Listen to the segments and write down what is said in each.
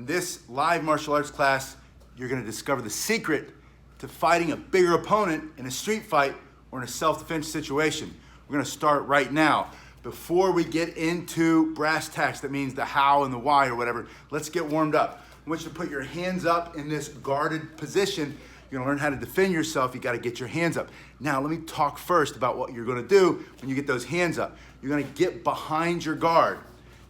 In this live martial arts class, you're gonna discover the secret to fighting a bigger opponent in a street fight or in a self-defense situation. We're gonna start right now. Before we get into brass tacks, that means the how and the why or whatever, let's get warmed up. I want you to put your hands up in this guarded position. You're gonna learn how to defend yourself. You gotta get your hands up. Now, let me talk first about what you're gonna do when you get those hands up. You're gonna get behind your guard.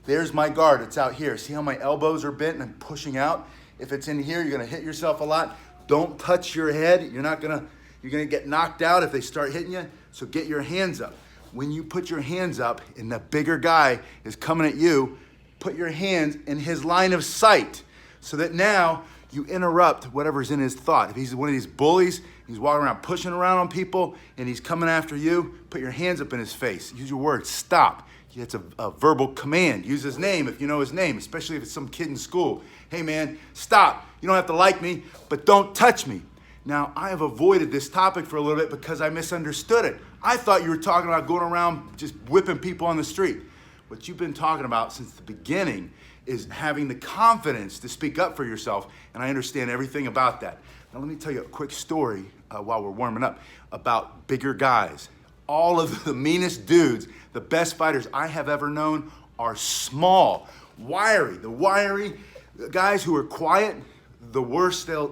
There's my guard, it's out here. See how my elbows are bent and I'm pushing out? If it's in here, you're gonna hit yourself a lot. Don't touch your head. You're gonna get knocked out if they start hitting you, so get your hands up. When you put your hands up and the bigger guy is coming at you, put your hands in his line of sight so that now you interrupt whatever's in his thought. If he's one of these bullies, he's walking around pushing around on people and he's coming after you, put your hands up in his face. Use your words, stop. It's a verbal command. Use his name if you know his name, especially if it's some kid in school. Hey man, stop. You don't have to like me, but don't touch me. Now, I have avoided this topic for a little bit because I misunderstood it. I thought you were talking about going around just whipping people on the street. What you've been talking about since the beginning is having the confidence to speak up for yourself, and I understand everything about that. Now, let me tell you a quick story while we're warming up about bigger guys. All of the meanest dudes, the best fighters I have ever known are small, wiry. The wiry guys who are quiet, the worst they'll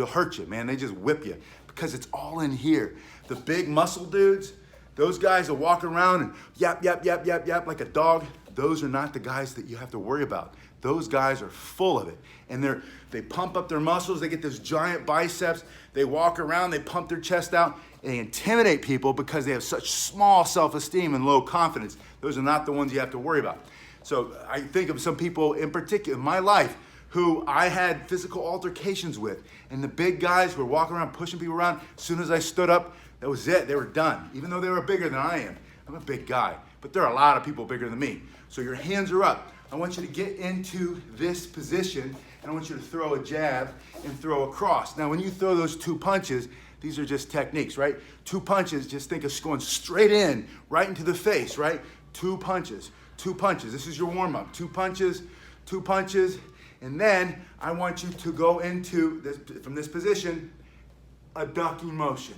hurt you, man. They just whip you because it's all in here. The big muscle dudes, those guys that walk around and yap, yap, yap, yap, yap like a dog, those are not the guys that you have to worry about. Those guys are full of it. And they pump up their muscles, they get those giant biceps, they walk around, they pump their chest out, and they intimidate people because they have such small self-esteem and low confidence. Those are not the ones you have to worry about. So I think of some people in particular in my life who I had physical altercations with. And the big guys who were walking around, pushing people around, as soon as I stood up, that was it, they were done. Even though they were bigger than I am. I'm a big guy, but there are a lot of people bigger than me. So your hands are up. I want you to get into this position, and I want you to throw a jab and throw a cross. Now, when you throw those two punches, these are just techniques, right? Two punches, just think of going straight in, right into the face, right? Two punches, two punches. This is your warm-up. Two punches, and then I want you to go into, from this position, a ducking motion.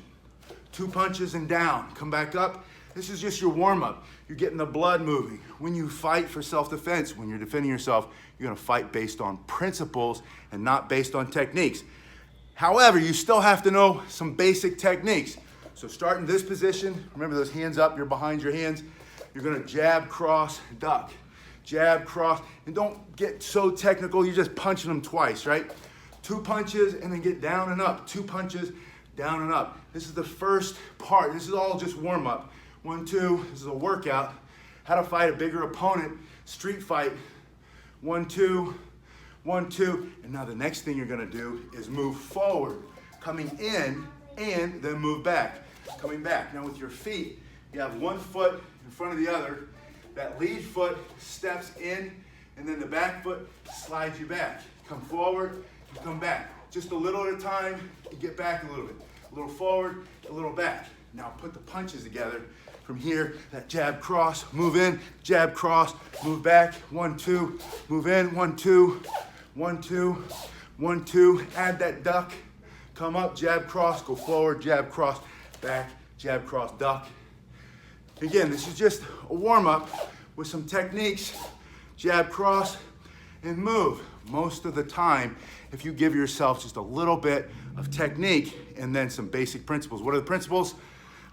Two punches and down, come back up. This is just your warm-up. You're getting the blood moving. When you fight for self-defense, when you're defending yourself, you're gonna fight based on principles and not based on techniques. However, you still have to know some basic techniques. So start in this position. Remember those hands up, you're behind your hands. You're gonna jab, cross, duck. Jab, cross, and don't get so technical, you're just punching them twice, right? Two punches and then get down and up. Two punches, down and up. This is the first part. This is all just warm up. 1, 2, this is a workout. How to fight a bigger opponent, street fight. 1, 2, 1, 2. And now the next thing you're gonna do is move forward, coming in and then move back, coming back. Now with your feet, you have one foot in front of the other. That lead foot steps in, and then the back foot slides you back. Come forward, you come back. Just a little at a time, you get back a little bit. A little forward, a little back. Now put the punches together. From here, that jab, cross, move in, jab, cross, move back. 1, 2, move in, 1, 2, 1, 2, 1, 2. Add that duck, come up, jab, cross, go forward, jab, cross, back, jab, cross, duck. Again, this is just a warm-up with some techniques. Jab, cross, and move. Most of the time, if you give yourself just a little bit of technique and then some basic principles. What are the principles?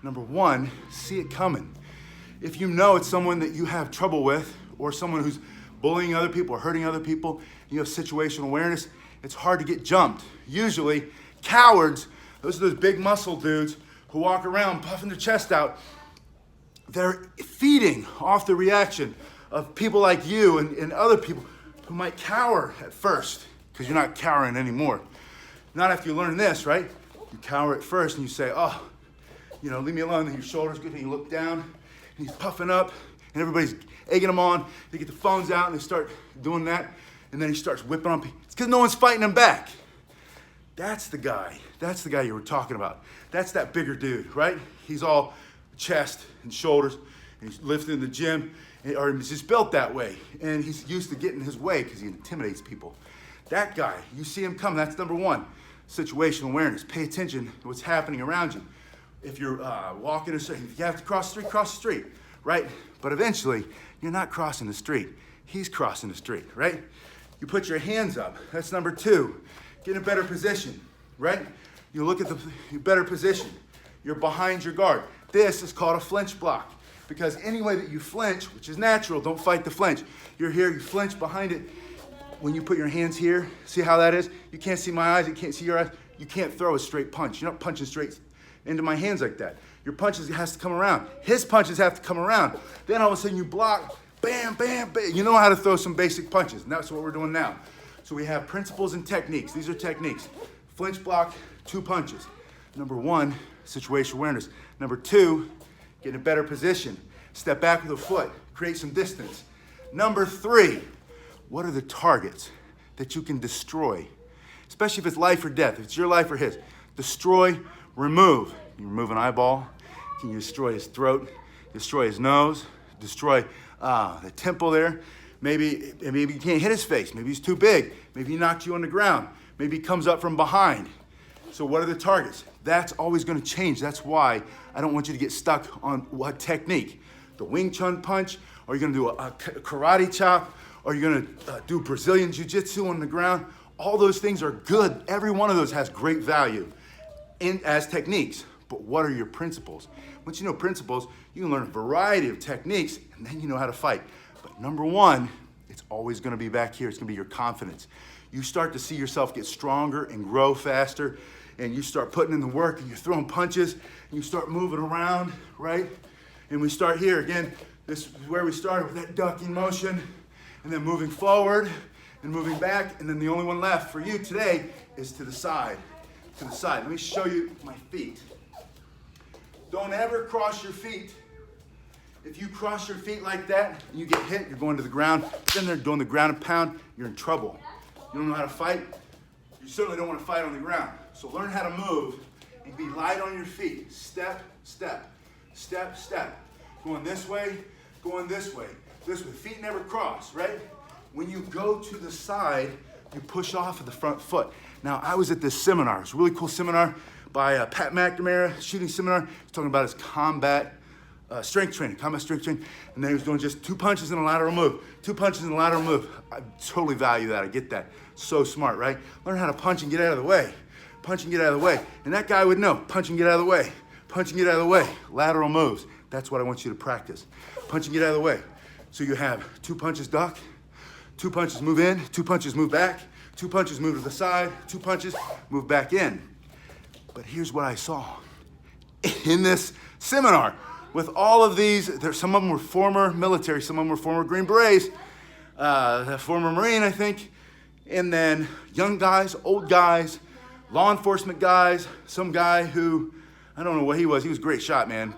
Number 1, see it coming. If you know it's someone that you have trouble with or someone who's bullying other people or hurting other people, you have situational awareness, it's hard to get jumped. Usually, cowards, those are those big muscle dudes who walk around puffing their chest out. They're feeding off the reaction of people like you and other people who might cower at first, because you're not cowering anymore. Not after you learn this, right? You cower at first and you say, oh, leave me alone. And your shoulders good, and you look down, and he's puffing up, and everybody's egging him on. They get the phones out, and they start doing that, and then he starts whipping on people. It's because no one's fighting him back. That's the guy. That's the guy you were talking about. That's that bigger dude, right? He's all chest and shoulders, and he's lifting in the gym, or he's just built that way, and he's used to getting his way because he intimidates people. That guy, you see him come, that's number one. Situational awareness. Pay attention to what's happening around you. If you're walking a street, if you have to cross the street, right? But eventually, you're not crossing the street. He's crossing the street, right? You put your hands up. That's number two. Get in a better position, right? You look at the better position. You're behind your guard. This is called a flinch block, because any way that you flinch, which is natural, don't fight the flinch. You're here, you flinch behind it. When you put your hands here, see how that is? You can't see my eyes, you can't see your eyes. You can't throw a straight punch. You're not punching straight into my hands like that. Your punches has to come around. His punches have to come around. Then all of a sudden you block, bam, bam, bam. You know how to throw some basic punches, and that's what we're doing now. So we have principles and techniques. These are techniques. Flinch block, 2 punches. Number 1, situational awareness. Number 2, get in a better position. Step back with a foot, create some distance. Number 3, what are the targets that you can destroy? Especially if it's life or death, if it's your life or his. Destroy, remove. You remove an eyeball, can you destroy his throat, destroy his nose, destroy the temple there. Maybe you can't hit his face. Maybe he's too big. Maybe he knocked you on the ground. Maybe he comes up from behind. So what are the targets? That's always going to change. That's why I don't want you to get stuck on what technique. The Wing Chun punch, or you're going to do a karate chop, or you're going to do Brazilian jiu-jitsu on the ground. All those things are good. Every one of those has great value as techniques. But what are your principles? Once you know principles, you can learn a variety of techniques, and then you know how to fight. But number 1, it's always going to be back here. It's going to be your confidence. You start to see yourself get stronger and grow faster, and you start putting in the work, and you're throwing punches, and you start moving around, right? And we start here again. This is where we started with that ducking motion, and then moving forward and moving back, and then the only one left for you today is to the side. To the side. Let me show you my feet. Don't ever cross your feet. If you cross your feet like that and you get hit, you're going to the ground. Then they're doing the ground and pound, you're in trouble. You don't know how to fight? You certainly don't want to fight on the ground. So learn how to move and be light on your feet. Step, step, step, step. Going this way, going this way. This way. Feet never cross, right? When you go to the side, you push off of the front foot. Now, I was at this seminar. It was a really cool seminar by Pat McNamara, shooting seminar. He's talking about his combat strength training, and then he was doing just 2 punches and a lateral move. 2 punches and a lateral move. I totally value that. I get that. So smart, right? Learn how to punch and get out of the way. Punch and get out of the way. And that guy would know. Punch and get out of the way. Punch and get out of the way. Lateral moves. That's what I want you to practice. Punch and get out of the way. So you have 2 punches duck, 2 punches move in, 2 punches move back, 2 punches move to the side, 2 punches move back in. But here's what I saw in this seminar. With all of these, some of them were former military, some of them were former Green Berets, former Marine, I think, and then young guys, old guys, law enforcement guys, some guy who, I don't know what he was a great shot, man,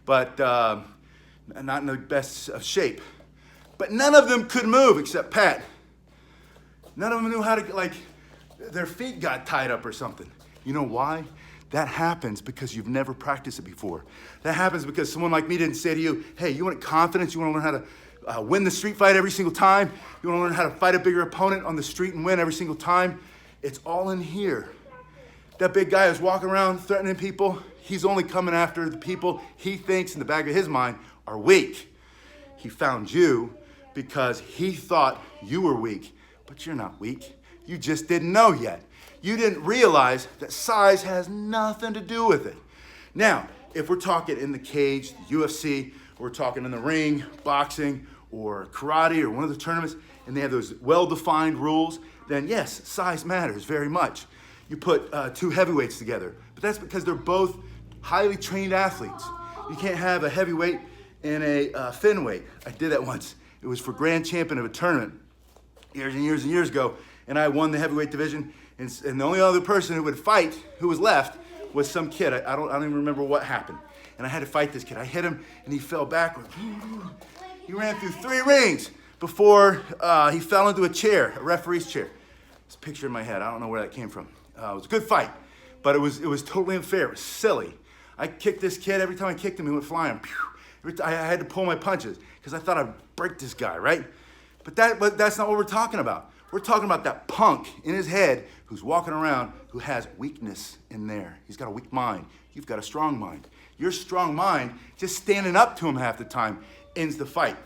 but not in the best of shape. But none of them could move except Pat. None of them knew how to, like, their feet got tied up or something. You know why? That happens because you've never practiced it before. That happens because someone like me didn't say to you, hey, you want confidence? You want to learn how to win the street fight every single time? You want to learn how to fight a bigger opponent on the street and win every single time? It's all in here. That big guy is walking around threatening people. He's only coming after the people he thinks in the back of his mind are weak. He found you because he thought you were weak, but you're not weak. You just didn't know yet. You didn't realize that size has nothing to do with it. Now, if we're talking in the cage, the UFC, or we're talking in the ring, boxing, or karate, or one of the tournaments, and they have those well-defined rules, then yes, size matters very much. You put 2 heavyweights together, but that's because they're both highly trained athletes. You can't have a heavyweight and a thin weight. I did that once. It was for grand champion of a tournament years and years and years ago, and I won the heavyweight division. And the only other person who would fight, who was left, was some kid. I don't even remember what happened. And I had to fight this kid. I hit him, and he fell backward. He ran through 3 rings before he fell into a chair, a referee's chair. This picture in my head, I don't know where that came from. It was a good fight, but it was totally unfair. It was silly. I kicked this kid. Every time I kicked him, he went flying. I had to pull my punches because I thought I'd break this guy, right? But that's not what we're talking about. We're talking about that punk in his head who's walking around who has weakness in there. He's got a weak mind. You've got a strong mind. Your strong mind, just standing up to him half the time, ends the fight.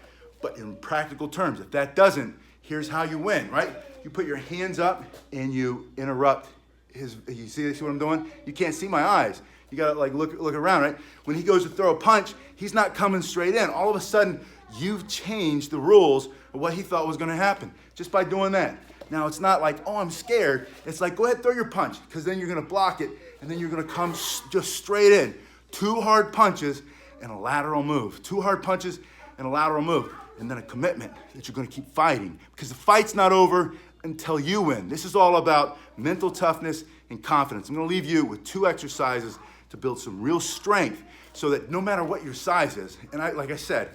But in practical terms, if that doesn't, here's how you win, right? You put your hands up and you interrupt you see what I'm doing? You can't see my eyes. You gotta like look around, right? When he goes to throw a punch, he's not coming straight in. All of a sudden, you've changed the rules of what he thought was gonna happen just by doing that. Now, it's not like, oh, I'm scared. It's like, go ahead, throw your punch, because then you're gonna block it, and then you're gonna come just straight in. 2 hard punches and a lateral move. 2 hard punches and a lateral move. And then a commitment that you're gonna keep fighting, because the fight's not over until you win. This is all about mental toughness and confidence. I'm gonna leave you with 2 exercises to build some real strength so that no matter what your size is, and like I said,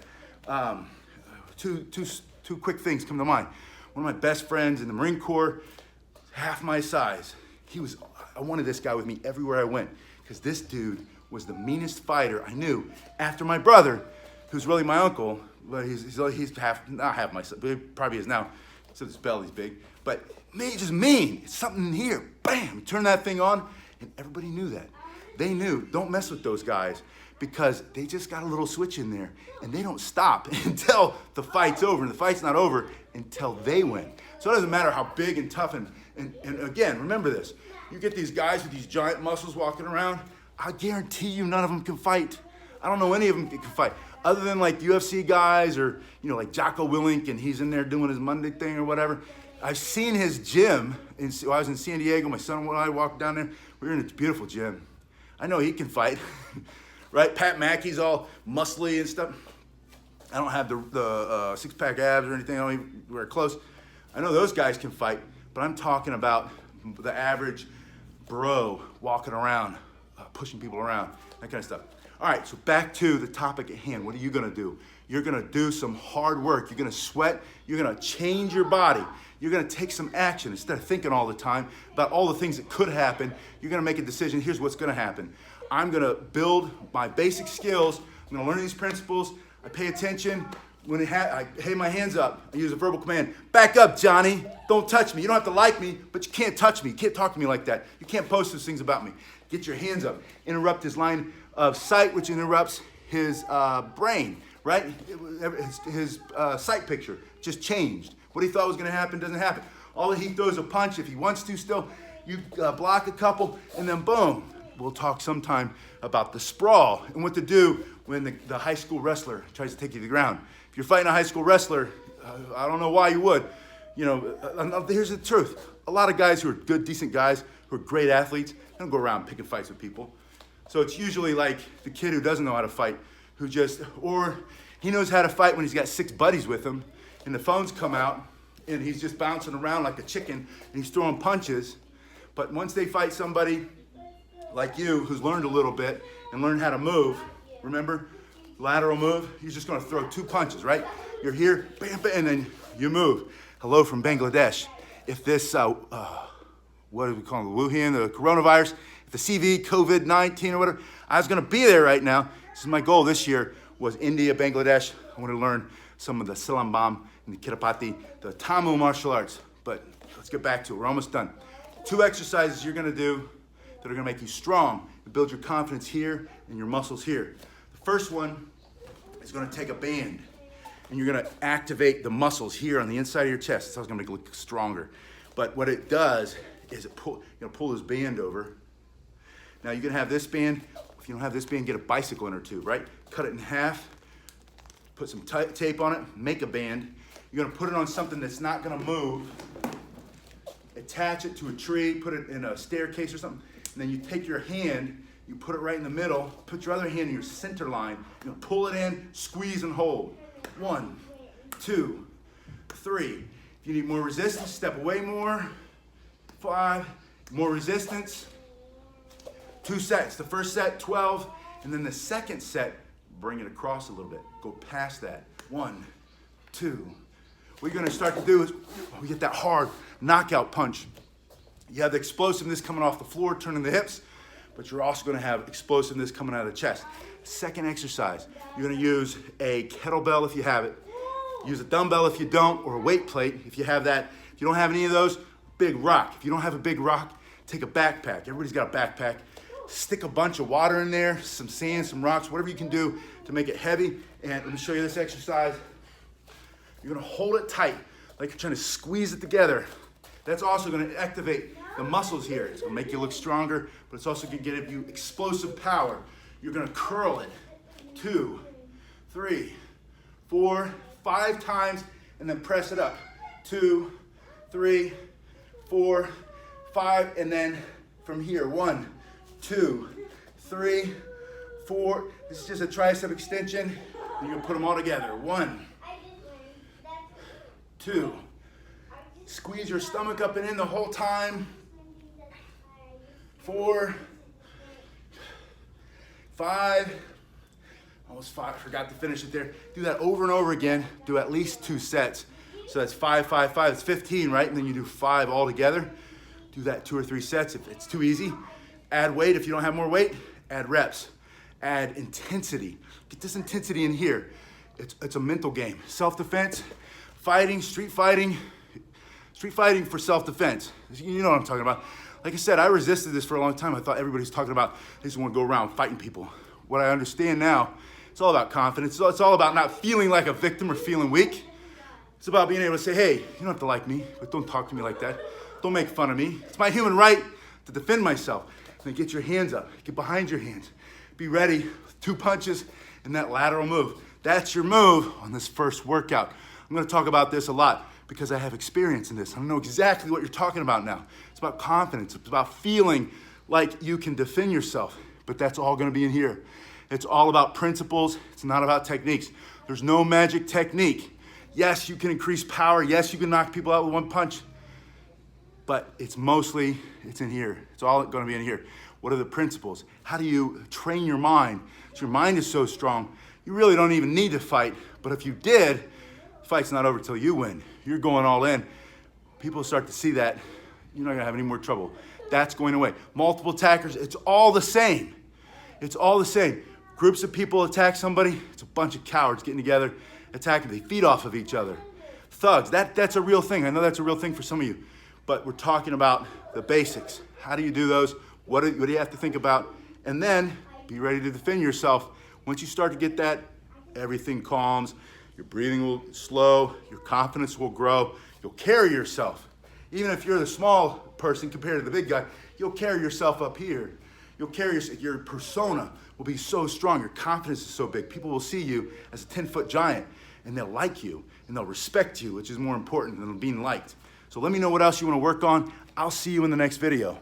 two quick things come to mind. One of my best friends in the Marine Corps, half my size. I wanted this guy with me everywhere I went, because this dude was the meanest fighter I knew after my brother, who's really my uncle, but he's not half my size, but he probably is now, so his belly's big. But man, just mean. It's something in here. Bam! Turn that thing on, and everybody knew that. They knew, don't mess with those guys, because they just got a little switch in there, and they don't stop until the fight's over, and the fight's not over until they win. So it doesn't matter how big and tough, and again, remember this. You get these guys with these giant muscles walking around, I guarantee you none of them can fight. I don't know any of them that can fight, other than like UFC guys or, like Jocko Willink, and he's in there doing his Monday thing or whatever. I've seen his gym. I was in San Diego. My son and I walked down there. We were in a beautiful gym. I know he can fight, right? Pat McAfee's all muscly and stuff. I don't have the six-pack abs or anything. I don't even wear clothes. I know those guys can fight, but I'm talking about the average bro walking around, pushing people around, that kind of stuff. All right, so back to the topic at hand. What are you gonna do? You're gonna do some hard work. You're gonna sweat. You're gonna change your body. You're gonna take some action. Instead of thinking all the time about all the things that could happen, you're gonna make a decision. Here's what's gonna happen. I'm gonna build my basic skills. I'm gonna learn these principles. I pay attention. When I hey, my hands up, I use a verbal command. Back up, Johnny. Don't touch me. You don't have to like me, but you can't touch me. You can't talk to me like that. You can't post those things about me. Get your hands up. Interrupt his line of sight, which interrupts his brain, right? His sight picture just changed. What he thought was gonna happen doesn't happen. All he throws a punch if he wants to still. You block a couple, and then boom. We'll talk sometime about the sprawl and what to do when the high school wrestler tries to take you to the ground. If you're fighting a high school wrestler, I don't know why you would. Here's the truth. A lot of guys who are good, decent guys, who are great athletes, they don't go around picking fights with people. So it's usually like the kid who doesn't know how to fight, or he knows how to fight when he's got 6 buddies with him, and the phones come out, and he's just bouncing around like a chicken, and he's throwing punches. But once they fight somebody like you, who's learned a little bit and learned how to move, remember, lateral move, you're just gonna throw 2 punches, right? You're here, bam, bam, and then you move. Hello from Bangladesh. If this, what do we call it, the Wuhan, the coronavirus, if the CV, COVID-19 or whatever, I was gonna be there right now. This is my goal this year, was India, Bangladesh. I want to learn some of the Silambam and the Kirapati, the Tamil martial arts. But let's get back to it, we're almost done. 2 exercises you're gonna do that are gonna make you strong and build your confidence here and your muscles here. The first one is gonna take a band and you're gonna activate the muscles here on the inside of your chest. That's how it's gonna make it look stronger. But what it does is you're gonna pull this band over. Now you can have this band. If you don't have this band, get a bicycle in or 2, right? Cut it in half, put some tape on it, make a band. You're gonna put it on something that's not gonna move, attach it to a tree, put it in a staircase or something, and then you take your hand, you put it right in the middle, put your other hand in your center line, you're gonna pull it in, squeeze and hold. 1, 2, 3. If you need more resistance, step away more. 5, more resistance. 2 sets, the first set, 12, and then the second set, bring it across a little bit. Go past that. 1, 2. What you're gonna start to do is, we get that hard knockout punch. You have the explosiveness coming off the floor, turning the hips, but you're also gonna have explosiveness coming out of the chest. Second exercise, you're gonna use a kettlebell if you have it. Use a dumbbell if you don't, or a weight plate if you have that. If you don't have any of those, big rock. If you don't have a big rock, take a backpack. Everybody's got a backpack. Stick a bunch of water in there, some sand, some rocks, whatever you can do to make it heavy. And let me show you this exercise. You're gonna hold it tight, like you're trying to squeeze it together. That's also gonna activate the muscles here. It's gonna make you look stronger, but it's also gonna give you explosive power. You're gonna curl it 2, 3, 4, 5 times, and then press it up. 2, 3, 4, 5, and then from here, 1, 2, 3, 4. This is just a tricep extension. You're gonna put them all together. 1, 2. Squeeze your stomach up and in the whole time. 4, 5. Almost 5, forgot to finish it there. Do that over and over again. Do at least 2 sets. So that's 5, 5, 5. It's 15, right? And then you do 5 all together. Do that 2 or 3 sets if it's too easy. Add weight if you don't have more weight. Add reps. Add intensity. Get this intensity in here. It's a mental game. Self-defense, fighting, street fighting for self-defense. You know what I'm talking about. Like I said, I resisted this for a long time. I thought everybody's talking about they just want to go around fighting people. What I understand now, it's all about confidence. It's all about not feeling like a victim or feeling weak. It's about being able to say, hey, you don't have to like me, but don't talk to me like that. Don't make fun of me. It's my human right to defend myself. And then get your hands up, get behind your hands. Be ready with 2 punches and that lateral move. That's your move on this first workout. I'm gonna talk about this a lot because I have experience in this. I know exactly what you're talking about now. It's about confidence. It's about feeling like you can defend yourself, but that's all gonna be in here. It's all about principles. It's not about techniques. There's no magic technique. Yes, you can increase power. Yes, you can knock people out with 1 punch, but it's in here. It's all gonna be in here. What are the principles? How do you train your mind? So your mind is so strong, you really don't even need to fight, but if you did, the fight's not over till you win. You're going all in. People start to see that, you're not gonna have any more trouble. That's going away. Multiple attackers, it's all the same. It's all the same. Groups of people attack somebody, it's a bunch of cowards getting together, attacking, they feed off of each other. Thugs, that's a real thing. I know that's a real thing for some of you, but we're talking about the basics. How do you do those? What do you have to think about? And then be ready to defend yourself. Once you start to get that, everything calms, your breathing will slow, your confidence will grow, you'll carry yourself. Even if you're the small person compared to the big guy, you'll carry yourself up here. You'll carry your persona will be so strong, your confidence is so big. People will see you as a 10-foot giant and they'll like you and they'll respect you, which is more important than being liked. So let me know what else you want to work on. I'll see you in the next video.